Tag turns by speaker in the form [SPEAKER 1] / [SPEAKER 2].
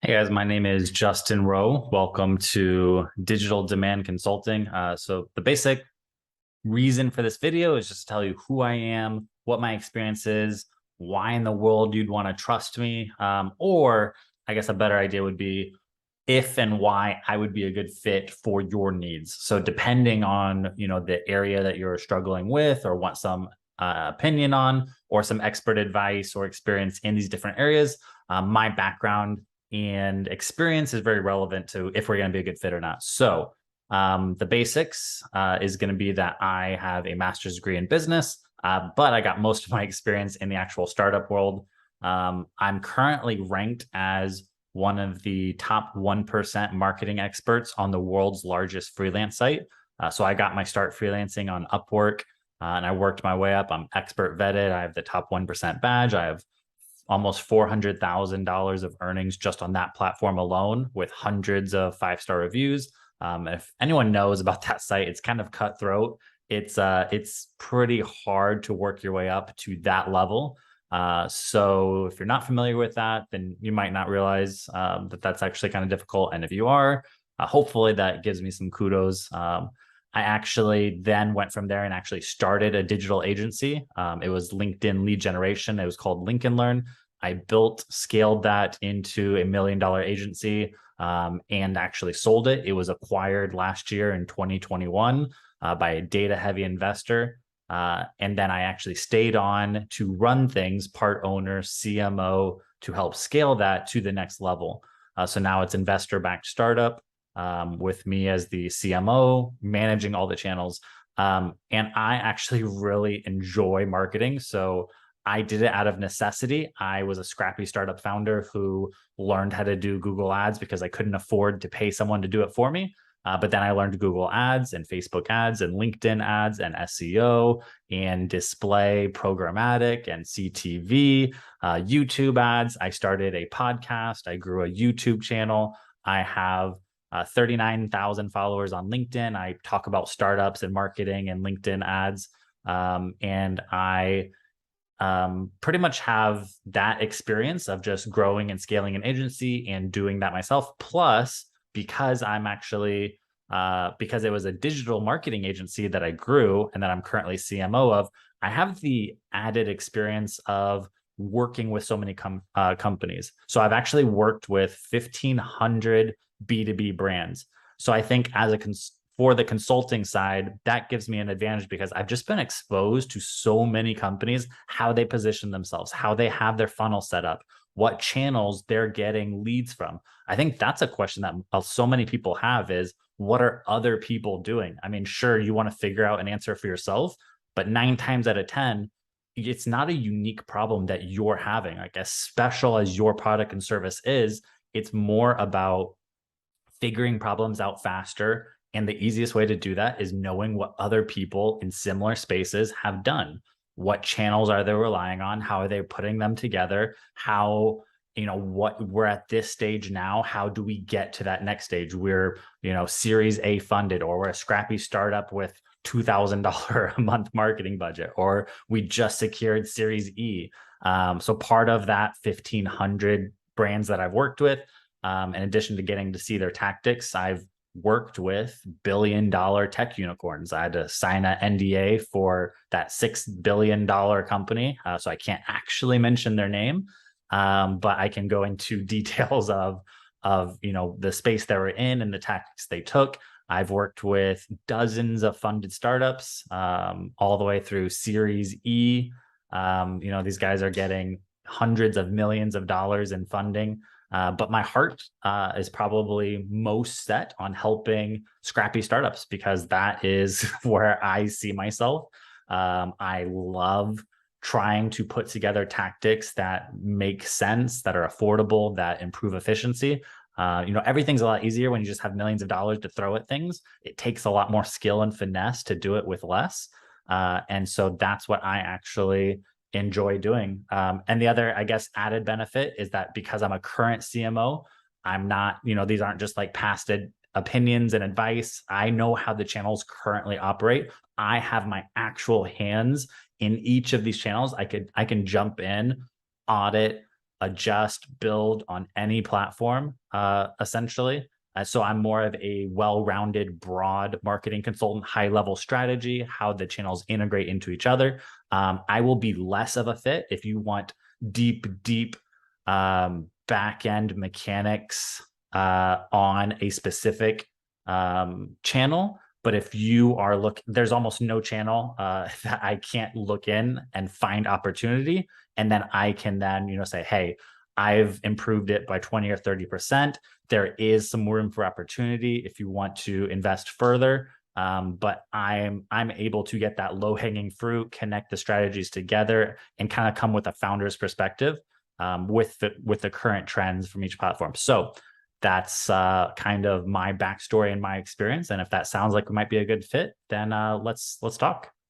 [SPEAKER 1] Hey guys, my name is Justin Rowe. Welcome to Digital Demand Consulting. So the basic reason for this video is just to tell you who I am, what my experience is, why in the world you'd want to trust me, or I guess a better idea would be if and why I would be a good fit for your needs. So depending on the area that you're struggling with or want some opinion on, or some expert advice or experience in these different areas, my background and experience is very relevant to if we're going to be a good fit or not. So the basics is going to be that I have a master's degree in business, but I got most of my experience in the actual startup world. I'm currently ranked as one of the top 1% marketing experts on the world's largest freelance site. So I got my start freelancing on Upwork, and I worked my way up. I'm expert vetted. I have the top 1% badge. I have almost $400,000 of earnings just on that platform alone, with hundreds of 5-star reviews. If anyone knows about that site, it's kind of cutthroat. It's pretty hard to work your way up to that level. So if you're not familiar with that, then you might not realize that that's actually kind of difficult. And if you are, hopefully that gives me some kudos. I actually then went from there and actually started a digital agency. It was LinkedIn lead generation. It was called Lincoln Learn. I built, scaled that into $1 million agency, and actually sold it. It was acquired last year in 2021 by a data heavy investor. And then I actually stayed on to run things, part owner, CMO, to help scale that to the next level. So now it's investor backed startup, with me as the CMO, managing all the channels. And I actually really enjoy marketing. So I did it out of necessity. I was a scrappy startup founder who learned how to do Google Ads because I couldn't afford to pay someone to do it for me. But then I learned Google Ads and Facebook ads and LinkedIn ads and SEO and display programmatic and CTV, YouTube ads. I started a podcast. I grew a YouTube channel. I have 39,000 followers on LinkedIn. I talk about startups and marketing and LinkedIn ads. And I pretty much have that experience of just growing and scaling an agency and doing that myself. Plus, because I'm actually, because it was a digital marketing agency that I grew and that I'm currently CMO of, I have the added experience of working with so many companies. So I've actually worked with 1,500 B2B brands. So I think as a for the consulting side, that gives me an advantage because I've just been exposed to so many companies, how they position themselves, how they have their funnel set up, what channels they're getting leads from. I think that's a question that so many people have is, what are other people doing? I mean, sure, you want to figure out an answer for yourself, but 9 times out of 10, it's not a unique problem that you're having. Like, as special as your product and service is, it's more about figuring problems out faster. And the easiest way to do that is knowing what other people in similar spaces have done. What channels are they relying on? How are they putting them together? How, what we're at this stage now, how do we get to that next stage? We're, Series A funded, or we're a scrappy startup with $2,000 a month marketing budget, or we just secured Series E. So part of that 1,500 brands that I've worked with, in addition to getting to see their tactics, I've worked with billion-dollar tech unicorns. I had to sign an NDA for that $6 billion company, so I can't actually mention their name, but I can go into details of the space they were in and the tactics they took. I've worked with dozens of funded startups, all the way through Series E. These guys are getting hundreds of millions of dollars in funding. But my heart is probably most set on helping scrappy startups because that is where I see myself. I love trying to put together tactics that make sense, that are affordable, that improve efficiency. Everything's a lot easier when you just have millions of dollars to throw at things. It takes a lot more skill and finesse to do it with less. And so that's what I actually enjoy doing. And the other, I guess, added benefit is that because I'm a current CMO, I'm not, these aren't just like past opinions and advice. I know how the channels currently operate. I have my actual hands in each of these channels. I can jump in, audit, adjust, build on any platform, essentially. So I'm more of a well-rounded, broad marketing consultant, high-level strategy, how the channels integrate into each other. I will be less of a fit if you want deep back-end mechanics on a specific channel. But if you are there's almost no channel that I can't look in and find opportunity. And then I can then, say, hey, I've improved it by 20 or 30%. There is some room for opportunity if you want to invest further. But I'm able to get that low hanging fruit, connect the strategies together, and kind of come with a founder's perspective with the current trends from each platform. So that's kind of my backstory and my experience. And if that sounds like it might be a good fit, then let's talk.